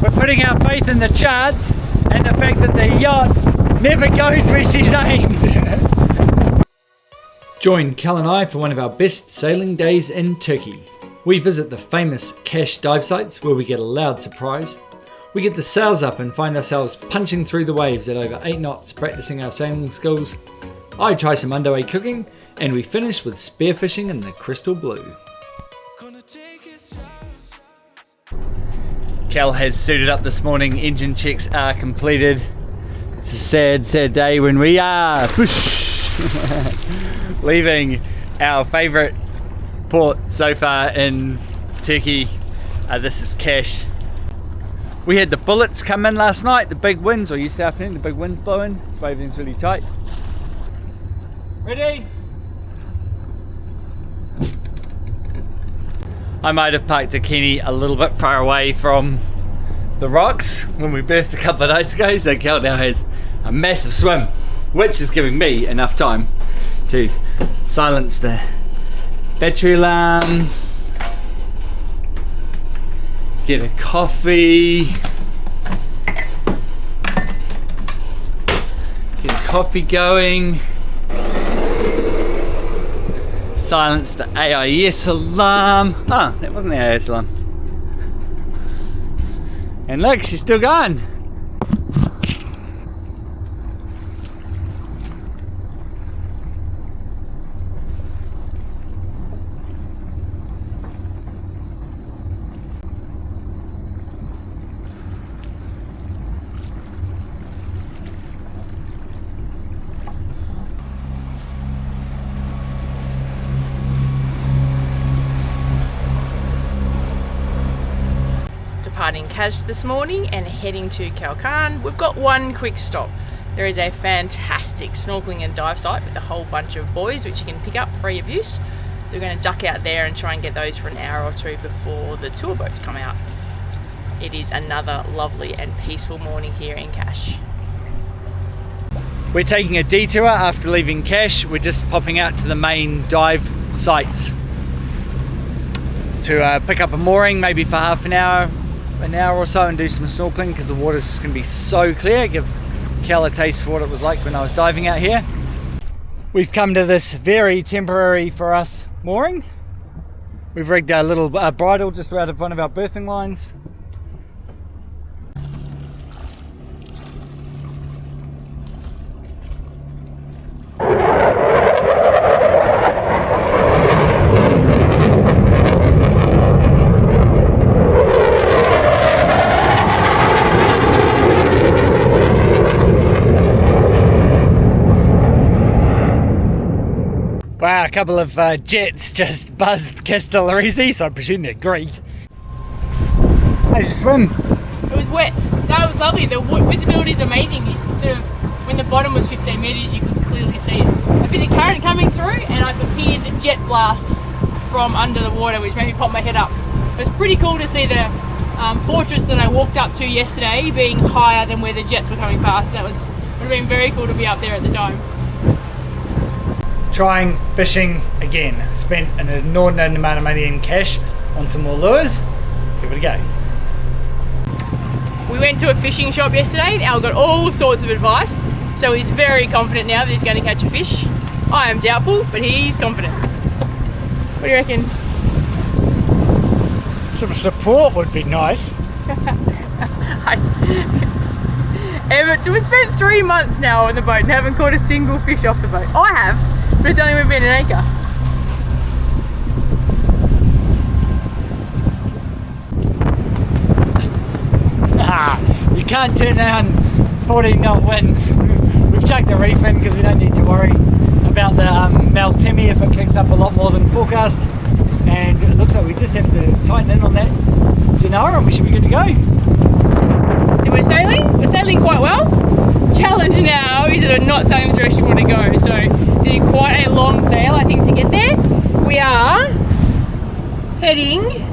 We're putting our faith in the charts and the fact that the yacht never goes where she's aimed. Join Kel and I for one of our best sailing days in Turkey. We visit the famous Kaş dive sites where we get a loud surprise. We get the sails up and find ourselves punching through the waves at over 8 knots practicing our sailing skills. I try some underway cooking and we finish with spearfishing in the crystal blue. Kel has suited up this morning, engine checks are completed. It's a sad, sad day when we are leaving our favourite port so far in Turkey. This is Kaş. We had the bullets come in last night, the big winds, or yesterday afternoon, the big winds blowing, so everything's really tight. Ready? I might have parked Dakini a little bit far away from the rocks when we berthed a couple of nights ago, so Kel now has a massive swim, which is giving me enough time to silence the battery alarm, get a coffee, going, silence the AIS alarm. Oh, that wasn't the AIS alarm. And look, she's still going. Departing Kaş this morning and heading to Kalkan. We've got one quick stop. There is a fantastic snorkeling and dive site with a whole bunch of buoys which you can pick up free of use. So we're going to duck out there and try and get those for an hour or two before the tour boats come out. It is another lovely and peaceful morning here in Kaş. We're taking a detour after leaving Kaş. We're just popping out to the main dive sites to pick up a mooring, maybe for half an hour or so, and do some snorkeling because the water's just going to be so clear. Give Kel a taste for what it was like when I was diving out here. We've come to this very temporary for us mooring. We've rigged our little bridle just out of one of our berthing lines. Wow, a couple of jets just buzzed Castellarese, so I presume they're Greek. How'd you swim? It was wet. No, it was lovely. The visibility is amazing. You sort of, when the bottom was 15 metres, you could clearly see it. A bit of current coming through, and I could hear the jet blasts from under the water, which made me pop my head up. It was pretty cool to see the fortress that I walked up to yesterday being higher than where the jets were coming past. That would have been very cool to be up there at the time. Trying fishing again. Spent an inordinate amount of money in Kaş on some more lures. Give it a go. We went to a fishing shop yesterday and Al got all sorts of advice, so he's very confident now that he's going to catch a fish. I am doubtful, but he's confident. What do you reckon? Some support would be nice. We've spent 3 months now on the boat and haven't caught a single fish off the boat. I have, but it's only when we've been an anchor. You can't turn down 14 knot winds. We've chucked a reef in because we don't need to worry about the Meltemi if it kicks up a lot more than forecast. And it looks like we just have to tighten in on that Genoa and we should be good to go. So we're sailing quite well. Challenge now is that we're not sailing the direction we want to go. So it's going to be quite a long sail, I think, to get there. We are heading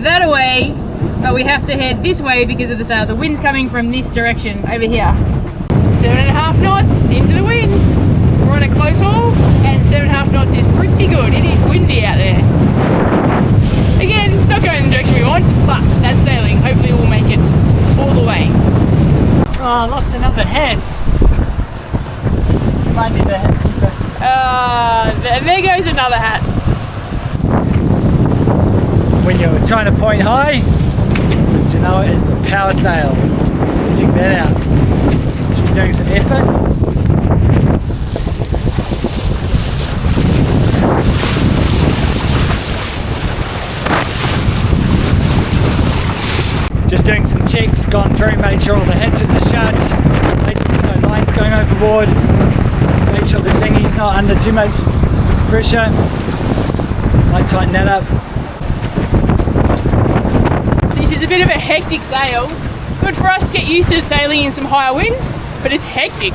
that way, but we have to head this way because of the sail. The wind's coming from this direction over here. 7.5 knots into the wind. We're on a close haul and 7.5 knots is pretty good. It is windy out there. Again, not going in the direction we want, but that's sailing. Hopefully we'll make it. the hat. You might need the hat keeper. There goes another hat. When you're trying to point high, but you know it is the power sail. Check that out. She's doing some effort. Just doing some checks, gone through, made sure all the hatches are shut, made sure there's no lines going overboard, made sure the dinghy's not under too much pressure. Might tighten that up. This is a bit of a hectic sail. Good for us to get used to sailing in some higher winds, but it's hectic.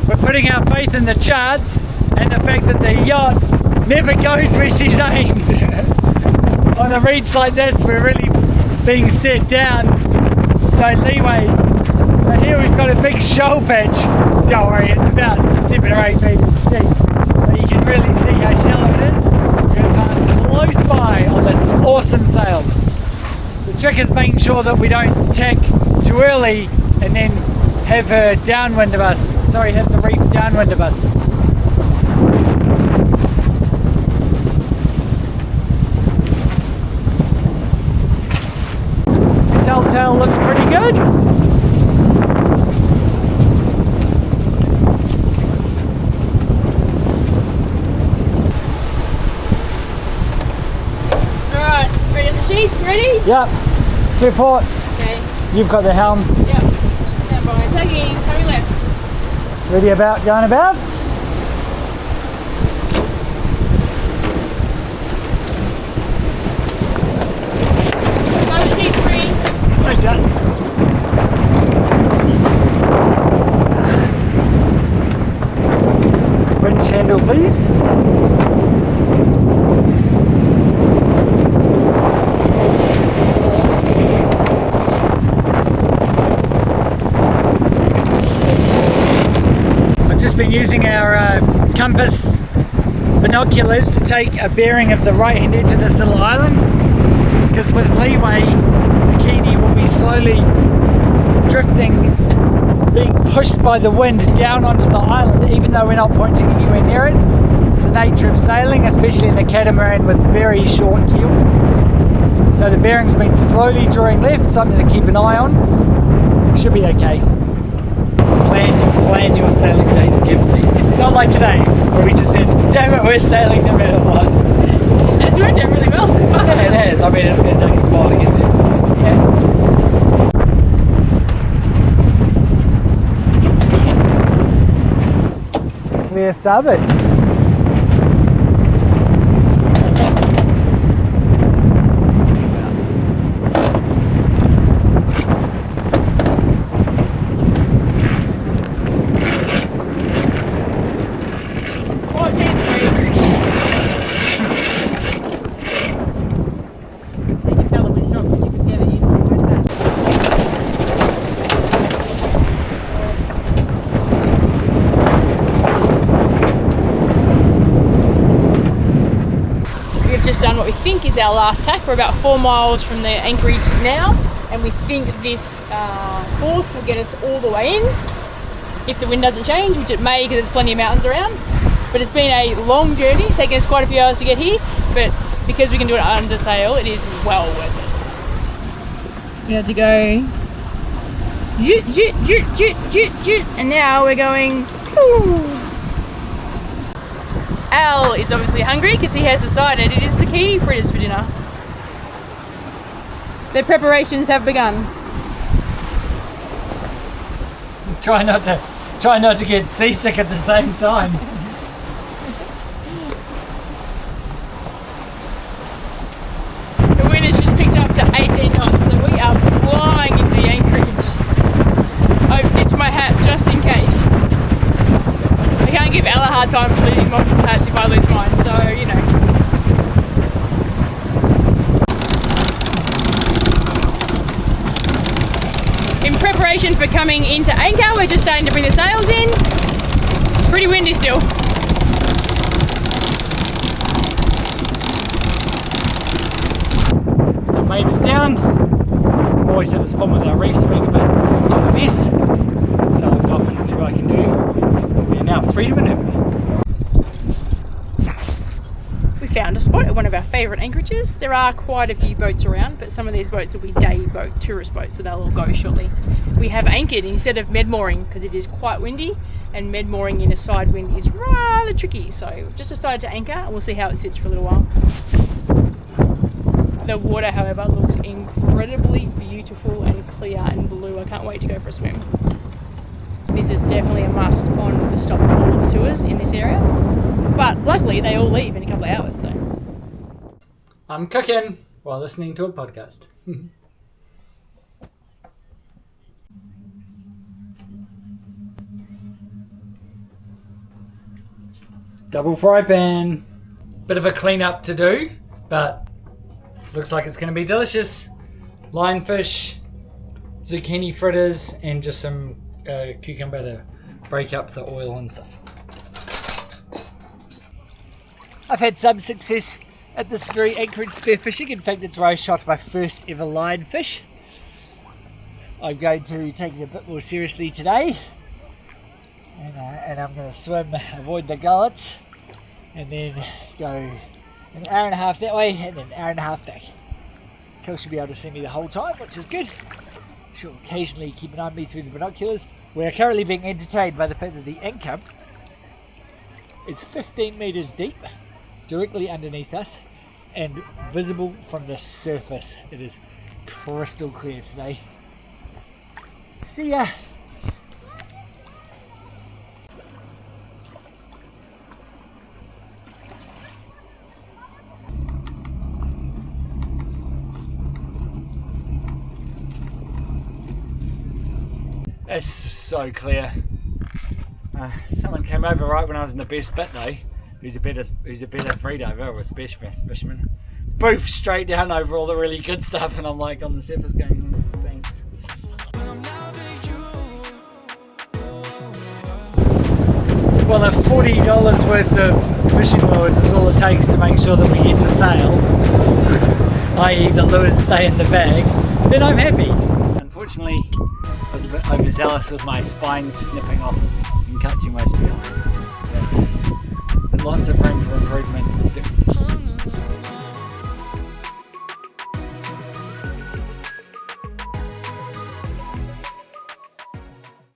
We're putting our faith in the charts and the fact that the yacht never goes where she's aimed. On a reach like this, we're really being set down. No leeway. So here we've got a big shoal pitch. Don't worry, it's about 7 or 8 meters steep. But you can really see how shallow it is. We're going to pass close by on this awesome sail. The trick is making sure that we don't tack too early and then have her downwind of us. Sorry, have the reef downwind of us. The telltale looks pretty good. Alright, ready on the sheets, ready? Yep, to port. Okay, You've got the helm. yep. Stand by, tagging, coming left. Ready about, going about. Got the sheet free. Okay. Winch handle, please. I've just been using our compass binoculars to take a bearing of the right hand edge of this little island, because with leeway, Dakini will be slowly drifting, being pushed by the wind down onto the island, even though we're not pointing anywhere near it. It's the nature of sailing, especially in a catamaran with very short keels. So the bearing's been slowly drawing left, something to keep an eye on. Should be okay. Plan your sailing days carefully. Not like today, where we just said, damn it, we're sailing no matter what. It's worked out really well so far. Yeah, it has. I mean, it's going to take us a while to get there. Yeah. Clear starboard. Oh, geez, you can tell them when it's dropped, you can get it in. Where's that? We've just done what we think is our last tack. We're about 4 miles from the anchorage now, and we think this course will get us all the way in if the wind doesn't change, which it may because there's plenty of mountains around. But it's been a long journey, it's taken us quite a few hours to get here, but because we can do it under sail, it is well worth it. We had to go joot, joot, joot, joot, joot, joot, and now we're going poo. Al is obviously hungry because he has decided it is zucchini fritters for dinner. The preparations have begun. Try not to get seasick at the same time. The wind has just picked up to 18 knots, so we are flying into the anchorage. I've ditched my hat just in case. I can't give Al a hard time for losing multiple hats if I lose mine, so you know. In preparation for coming into anchor, we're just starting to bring the sails in. Pretty windy still. So mate is down. We always have this problem with our reefs being a bit of a mess. So I'll go off and see what I can do. We are now free to maneuver. We found a spot at one of our favourite anchorages. There are quite a few boats around, but some of these boats will be day boat, tourist boats, so they'll all go shortly. We have anchored instead of med-mooring because it is quite windy, and med-mooring in a side wind is rather tricky. So we've just decided to anchor and we'll see how it sits for a little while. The water, however, looks incredibly beautiful and clear and blue. I can't wait to go for a swim. This is definitely a must on the stop of all of the tours in this area. But luckily they all leave in a couple of hours, so. I'm cooking while listening to a podcast. Double fry pan. Bit of a clean up to do, but looks like it's going to be delicious. Lionfish, zucchini fritters, and just some cucumber to break up the oil and stuff. I've had some success at this very anchorage spearfishing. In fact, it's where I shot my first ever lionfish. I'm going to take it a bit more seriously today. And I'm going to swim, avoid the gullets, and then go an hour and a half that way and then an hour and a half back. Kel should be able to see me the whole time, which is good. She'll occasionally keep an eye on me through the binoculars. We're currently being entertained by the fact that the anchor is 15 metres deep, directly underneath us, and visible from the surface. It is crystal clear today. See ya! It's so clear. Someone came over right when I was in the best bit though. Who's a better freediver or spear fisherman. Boof straight down over all the really good stuff, and I'm like on the surface going, thanks. Well, if $40 worth of fishing lures is all it takes to make sure that we get to sail, i.e. the lures stay in the bag, then I'm happy. Unfortunately, I was a bit overzealous with my spine snipping off and cutting my spear. Lots of room for improvement.